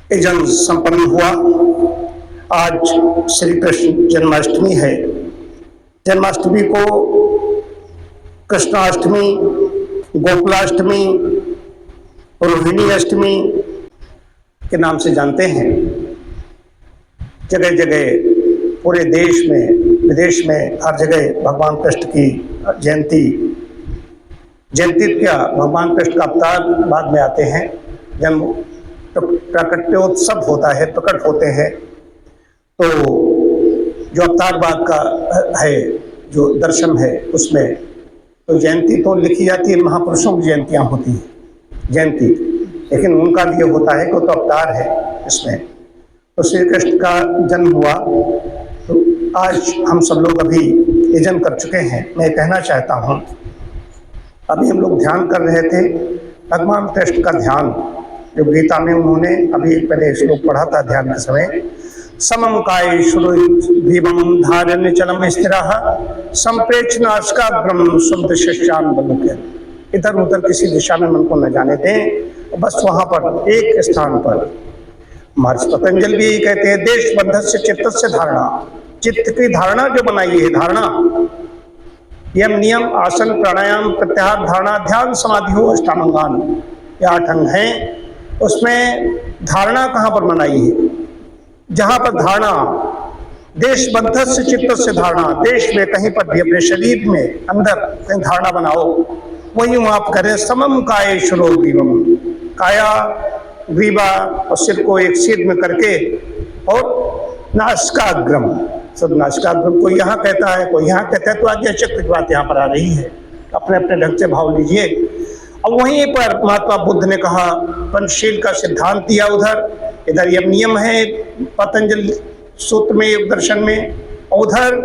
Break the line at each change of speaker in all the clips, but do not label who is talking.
यजन संपन्न हुआ। आज श्री कृष्ण जन्माष्टमी है। जन्माष्टमी को कृष्णाष्टमी, गोकुलाष्टमी, रोहिणी अष्टमी के नाम से जानते हैं। जगह जगह पूरे देश में विदेश में हर जगह भगवान कृष्ण की जयंती क्या भगवान कृष्ण का अवतार बाद में आते हैं। जन्म प्रकटोत्सव होता है, प्रकट होते हैं। तो जो अवतार बाद का है, जो दर्शन है, उसमें तो जयंती तो लिखी जाती है, महापुरुषों की जयंतियाँ होती हैं जयंती, लेकिन उनका लिए होता है कि वो तो अवतार है इसमें। तो श्री कृष्ण का जन्म हुआ। तो आज हम सब लोग अभी यजन कर चुके हैं। मैं कहना चाहता हूँ, अभी हम लोग ध्यान कर रहे थे भगवान कृष्ण का ध्यान, जो गीता में उन्होंने अभी पहले श्लोक पढ़ा था ध्यान के समय। समम काय शुभम धारण्य चलम स्थिरः संप्रेक्ष नासिकाग्रम शुद्ध शिष्यान बलुके। इधर उधर किसी दिशा में मन को न जाने दें, बस वहां पर एक स्थान पर। महर्षि पतंजलि भी कहते हैं, देश बंधस्य चित्तस्य धारणा। चित्त की धारणा जो बनाई है, धारणा यम नियम आसन प्राणायाम प्रत्याहार धारणा ध्यान समाधि हो अष्टांगान, ये 8 अंग हैं। उसमें धारणा कहाँ पर बनाई है? जहाँ पर धारणा देश बंधस्य चित्तस्य धारणा, देश में कहीं पर भी अपने शरीर में अंदर कहीं धारणा बनाओ, वही आप करें। समम काय शुरो ग्रीवम, काया ग्रीवा और सिर को एक सिर में करके, और नासिकाग्रम, सब नासिकाग्रम कोई यहाँ कहता है कोई यहाँ कहता है, तो आगे चक्र की बात यहाँ पर आ रही है। अपने अपने ढंग से भाव लीजिए। और वहीं पर महात्मा बुद्ध ने कहा, पंचशील का सिद्धांत दिया उधर, इधर यम नियम है पतंजलि सूत्र में, योग दर्शन में, उधर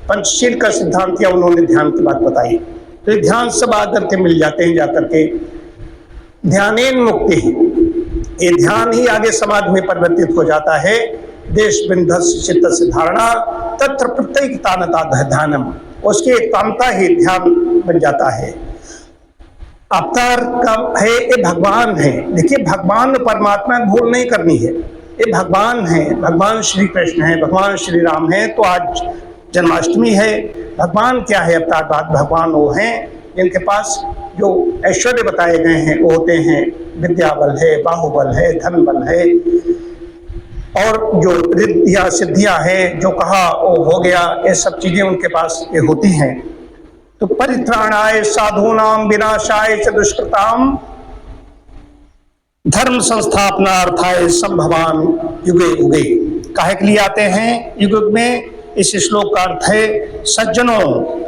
पंचशील का सिद्धांत दिया उन्होंने, ध्यान की बात बताई। तो ये ध्यान सब आकर के मिल जाते हैं, जाकर के ध्यानेन मुक्ति, ये ध्यान ही आगे समाधि में परिवर्तित हो जाता है। देश बिंधस्य चित्तस्य धारणा तत्र प्रत्येकतानता ध्यानम, उसकी एकतानता ही ध्यान बन जाता है। अवतार का है, ये भगवान है। देखिए, भगवान परमात्मा भूल नहीं करनी है, ये भगवान है, भगवान श्री कृष्ण है, भगवान श्री राम है। तो आज जन्माष्टमी है। भगवान क्या है? अवतार बाद भगवान वो हैं जिनके पास जो ऐश्वर्य बताए गए हैं वो होते हैं, विद्या बल है, बाहुबल है, धन बल है, और जो रिद्धियाँ सिद्धियाँ हैं, जो कहा वो हो गया, ये सब चीजें उनके पास ये होती हैं। तो परित्राणाय साधूनां विनाशाय च दुष्कृताम धर्म संस्थापनार्थाय संभवान युगे युगे। काहे के लिए आते हैं युग युग में? इस श्लोक का अर्थ है सज्जनों,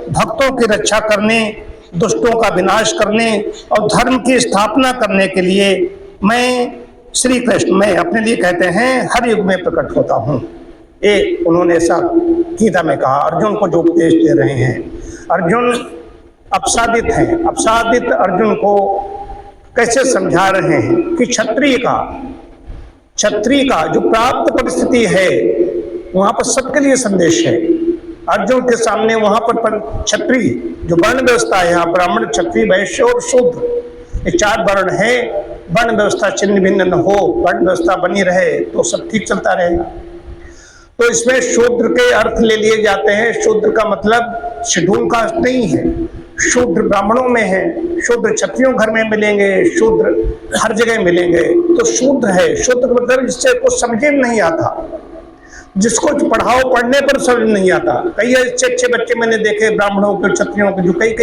भक्तों की रक्षा करने, दुष्टों का विनाश करने और धर्म की स्थापना करने के लिए मैं श्री कृष्ण, मैं अपने लिए कहते हैं, हर युग में प्रकट होता हूँ। ये उन्होंने ऐसा गीता में कहा। अर्जुन को जो उपदेश दे रहे हैं, अर्जुन अपसादित हैं, अपसादित अर्जुन को कैसे समझा रहे हैं कि क्षत्रिय का जो प्राप्त परिस्थिति है, वहां पर सबके लिए संदेश है। अर्जुन के सामने वहां पर क्षत्रिय जो वर्ण व्यवस्था है, यहाँ ब्राह्मण, क्षत्रिय, वैश्य और शूद्र, ये 4 वर्ण है। वर्ण व्यवस्था छिन्न भिन्न न हो, वर्ण व्यवस्था बनी रहे तो सब ठीक चलता रहेगा। तो इसमें शूद्र के अर्थ ले लिए जाते हैं। शूद्र का मतलब शेड्यूल कास्ट नहीं है, शूद्र ब्राह्मणों में है, शूद्र क्षत्रियों घर में मिलेंगे, शूद्र हर जगह मिलेंगे। तो शूद्र है, शूद्र मतलब जिससे कुछ समझे नहीं आता, जिसको पढ़ाओ पढ़ने पर समझ नहीं आता। कई अच्छे बच्चे मैंने देखे ब्राह्मणों के, क्षत्रियों के, जो कई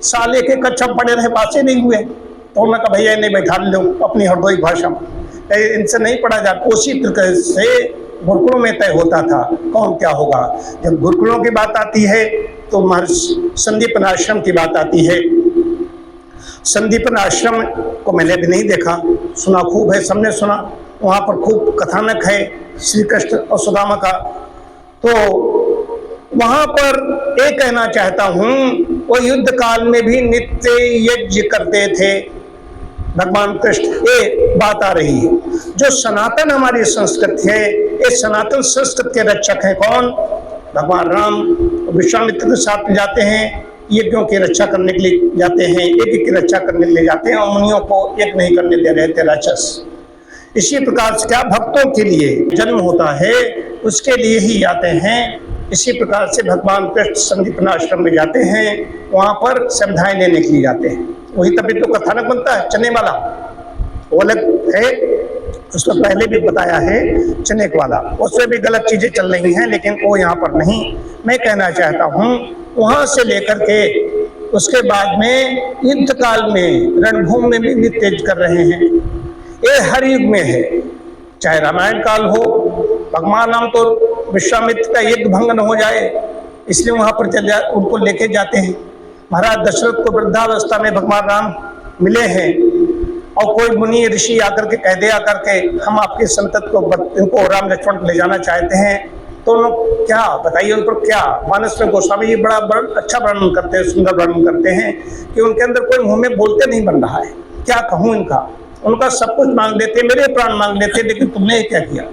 साल एक कक्षा पढ़े रहे, पास ही नहीं हुए। तो उन्होंने कहा भैया नहीं बैठा लो अपनी हरदोई भाषा में, इनसे नहीं पढ़ा जाता। उसी तरह से गुरुकुलों में तय होता था कौन क्या होगा। जब गुरुकुलों की बात आती है तो महर्षि संदीपन आश्रम की बात आती है। संदीपन आश्रम को मैंने भी नहीं देखा, सुना खूब है, सबने सुना। वहाँ पर खूब कथानक है श्री कृष्ण और सुदामा का। तो वहाँ पर एक कहना चाहता हूँ, वो युद्ध काल में भी नित्य यज्ञ करते थे भगवान कृष्ण। ये बात आ रही है। जो सनातन हमारी संस्कृति है, ये सनातन संस्कृति के रक्षक हैं कौन? भगवान राम विश्वामित्र के साथ जाते हैं, यज्ञों की रक्षा करने के लिए जाते हैं, यज्ञ की रक्षा करने के लिए जाते हैं, और मुनियों को यज्ञ नहीं करने दे रहे थे राक्षस। इसी प्रकार से क्या भक्तों के लिए जन्म होता है उसके लिए ही आते हैं। इसी प्रकार से भगवान कृष्ण संदीपना आश्रम में जाते हैं, वहाँ पर संध्याएं लेने के लिए जाते हैं। वही तभी तो कथानक बनता है चने वाला, वो अलग है, उसको पहले भी बताया है चने वाला, उसमें भी गलत चीजें चल रही हैं, लेकिन वो यहाँ पर नहीं। मैं कहना चाहता हूँ वहाँ से लेकर के उसके बाद में युद्ध काल में रणभूमि में भी तेज कर रहे हैं। ये हर युग में है, चाहे रामायण काल हो, भगवान राम तो विश्वामित्र का यज्ञ भंग न हो जाए इसलिए वहां पर उनको लेके जाते हैं। महाराज दशरथ को वृद्धावस्था में भगवान राम मिले हैं और कोई मुनि ऋषि आकर के कह दिया करके हम आपके संतत को इनको राम लक्ष्मण को ले जाना चाहते हैं, तो लोग क्या बताइए उन पर क्या। मानस में गोस्वामी जी बड़ा अच्छा वर्णन करते हैं, सुंदर वर्णन करते हैं कि उनके अंदर कोई मुंह में बोलते नहीं बन रहा है। क्या कहूँ इनका, उनका सब कुछ मांग लेते, मेरे प्राण मांग लेते, लेकिन तुमने क्या किया।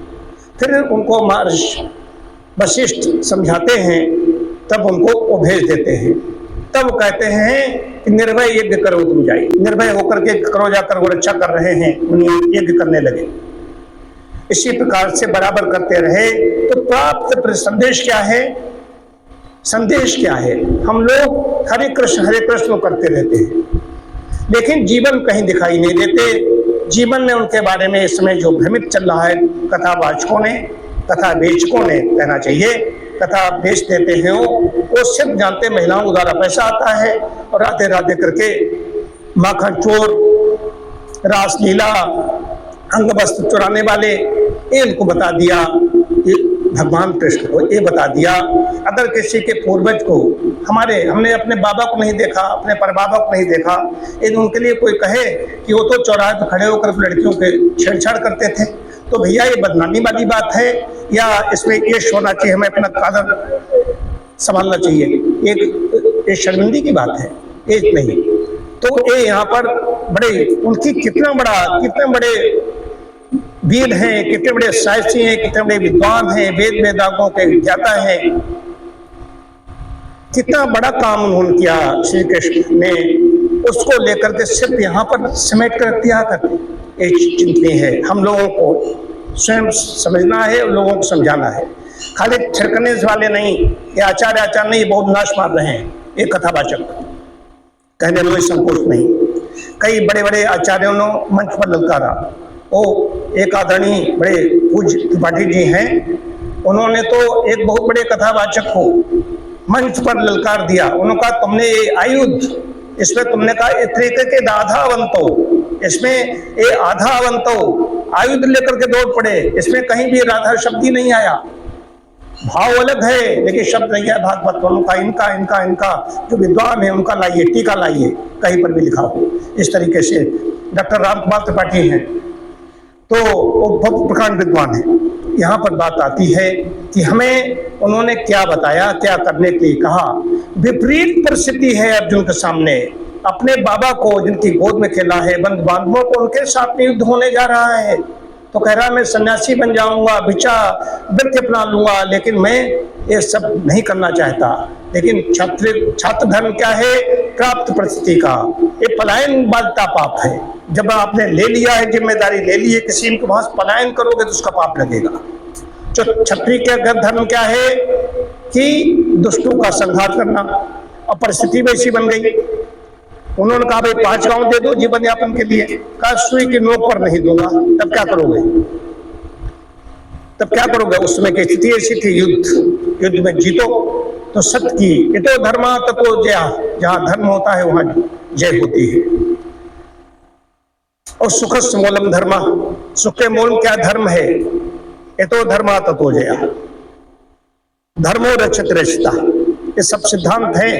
फिर उनको महर्षि वशिष्ठ समझाते हैं, तब उनको वो भेज देते हैं। तब कहते हैं कि निर्भय यज्ञ करो, तुम जाइए निर्भय होकर के करो, जाकर वो रक्षा कर रहे हैं, उन्हें यज्ञ करने लगे। इसी प्रकार से बराबर करते रहे। तो प्राप्त संदेश क्या है, संदेश क्या है, हम लोग हरे कृष्ण करते रहते हैं, लेकिन जीवन कहीं दिखाई नहीं देते। जीवन में उनके बारे में इस समय जो भ्रमित चल रहा है कथावाचकों ने, कथा बेचकों ने कहना चाहिए, कथा बेच देते हैं वो सिर्फ जानते महिलाओं को द्वारा पैसा आता है और राधे राधे करके माखन चोर, रासलीला, अंग वस्त्र चुराने वाले, ये इनको बता दिया, भगवान कृष्ण को ये बता दिया। अगर किसी के पूर्वज को हमने अपने बाबा को नहीं देखा, अपने परबाबा को नहीं देखा, यदि उनके लिए कोई कहे कि वो तो चौराहे पर खड़े होकर लड़कियों के छेड़छाड़ करते थे, तो भैया ये बदनामी वाली बात है या इसमें यश होना चाहिए, हमें अपना कादर संभालना चाहिए, एक शर्मिंदगी की बात है, ये नहीं। तो ये यहाँ पर बड़े उनकी कितने बड़े वीर हैं, कितने बड़े साहसी हैं, कितने बड़े विद्वान हैं, वेद वेदांगों के ज्ञाता हैं, कितना बड़ा काम उन्होंने किया श्री कृष्ण ने, उसको लेकर के सिर्फ यहाँ पर समेट कर दिया करते। एक चिंतनीय है, हम लोगों को स्वयं समझना है और लोगों को समझाना है। खाली छिड़कने वाले नहीं, ये आचार्य नहीं, बहुत नाश मार रहे हैं ये कथावाचक, कहने में संकोच नहीं। कई बड़े बड़े आचार्यों ने मंच पर ललकारा। ओ एक आदरणीय बड़े पूज्य त्रिपाठी जी हैं, उन्होंने तो एक बहुत बड़े कथावाचक को मंच पर ललकार दिया। उन्होंने कहा तुमने ये आयुध, इसमें तुमने कहा इस तरीके के आधावंतो, इसमें ये आधावंतो आयुध लेकर के दौड़ पड़े, इसमें कहीं भी राधा शब्द ही नहीं आया। भाव अलग है लेकिन शब्द नहीं है। भागवत उनका इनका जो विद्वान है उनका लाइए, टीका लाइए, कहीं पर भी लिखा हो। इस तरीके से डॉक्टर रामकुमार त्रिपाठी हैं, तो वो बहुत प्रकांड विद्वान है। यहाँ पर बात आती है कि हमें उन्होंने क्या बताया, क्या करने के लिए कहा। विपरीत परिस्थिति है अर्जुन के सामने, अपने बाबा को जिनकी गोद में खेला है, बंधु बांधवों को, उनके साथ में युद्ध होने जा रहा है। तो कह रहा है मैं सन्यासी बन जाऊंगा, भिक्षा व्रत अपना लूंगा, लेकिन मैं ये सब नहीं करना चाहता। लेकिन छात्र धर्म क्या है, प्राप्त परिस्थिति का, ये पलायन बालता पाप है। जब आपने ले लिया है, जिम्मेदारी ले ली है किसी के पास, पलायन करोगे तो उसका पाप लगेगा। जो क्षत्रिय का धर्म क्या है कि दुष्टों का संहार करना, और परिस्थिति वैसी बन गई। उन्होंने कहा भाई 5 गांव दे दो जीवन यापन के लिए, कहा सुई की नोक पर नहीं दूंगा। तब क्या करोगे, तब क्या करोगे? उस समय की स्थिति ऐसी थी, युद्ध में जीतो तो सत्य की, इतो धर्मा ततो जया, जहां धर्म होता है वहां जय होती है। और सुखस मूलम धर्मा, सुख के मूल क्या धर्म है, इतो धर्मा ततो जया, धर्मो रक्षित रक्षिता, ये सब सिद्धांत है।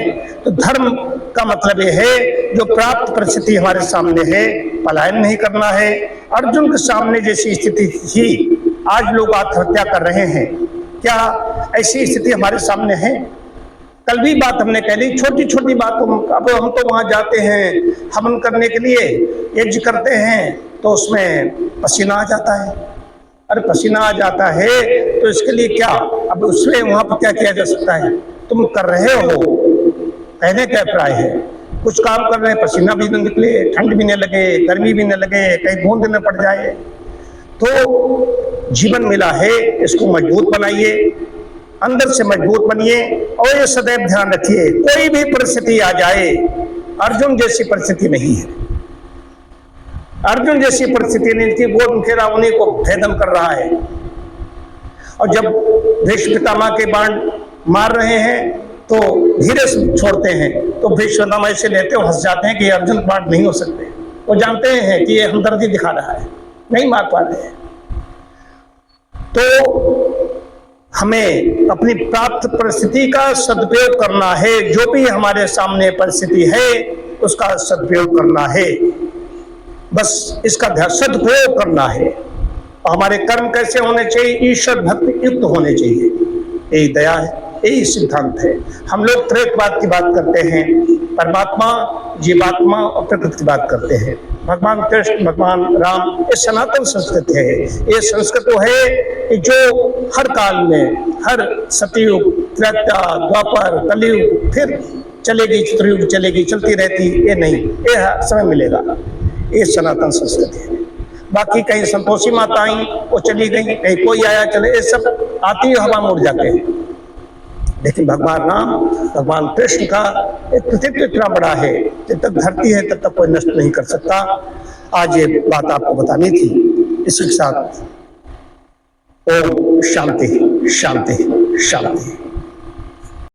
तो धर्म का मतलब ये है जो प्राप्त परिस्थिति हमारे सामने है, पलायन नहीं करना है। अर्जुन के सामने जैसी स्थिति थी, आज लोग आत्महत्या कर रहे हैं, क्या ऐसी स्थिति हमारे सामने है? कल भी बात हमने कह ली, छोटी छोटी बातों। अब हम तो वहां जाते हैं हवन करने के लिए, यज्ञ करते हैं, तो उसमें पसीना आ जाता है। अरे पसीना आ जाता है तो इसके लिए क्या, अब उसमें वहां पर क्या किया जा सकता है? तुम कर रहे हो, कहने का अभिप्राय है कुछ काम कर रहे हैं, पसीना भी न निकले, ठंड भी न लगे, गर्मी भी न लगे, कहीं बूंद न पड़ जाए, तो जीवन मिला है, इसको मजबूत बनाइए, अंदर से मजबूत बनिए और ये सदैव ध्यान रखिए कोई भी परिस्थिति आ जाए, अर्जुन जैसी परिस्थिति नहीं है। अर्जुन जैसी परिस्थिति नहीं थी, वो उनके रावणी को भेदन कर रहा है। और जब भीष्म पितामह के बाण मार रहे हैं तो धीरे से छोड़ते हैं, तो भीष्म पितामह ऐसे लेते हो हंस जाते हैं कि अर्जुन बाण नहीं हो सकते। वो जानते हैं कि ये हमदर्दी दिखा रहा है, नहीं मार पा रहे हैं। तो हमें अपनी प्राप्त परिस्थिति का सदुपयोग करना है, जो भी हमारे सामने परिस्थिति है उसका सदुपयोग करना है, बस इसका सदुपयोग करना है। और हमारे कर्म कैसे होने चाहिए? ईश्वर भक्ति युक्त होने चाहिए। यही दया है, यही सिद्धांत है। हम लोग त्रैतवाद की बात करते हैं, परमात्मा, जीवात्मा और प्रकृति की बात करते हैं। भगवान कृष्ण, भगवान राम, ये सनातन संस्कृत है। ये संस्कृत वो है कि जो हर काल में, हर सतयुग, त्रेता, द्वापर, कलयुग, फिर चलेगी, चित्रयुग चलेगी, चलती रहती, ये नहीं, ये समय मिलेगा। ये सनातन संस्कृति है। बाकी कहीं संतोषी माता आई, वो चली गई, कहीं कोई आया चले, ये सब आती हवा में उड़ जाते हैं। लेकिन भगवान राम, भगवान कृष्ण का एक कृतित्व इतना बड़ा है, जब तक धरती है तब तक कोई नष्ट नहीं कर सकता। आज ये बात आपको बतानी थी। इसके साथ ओम शांति शांति शांति।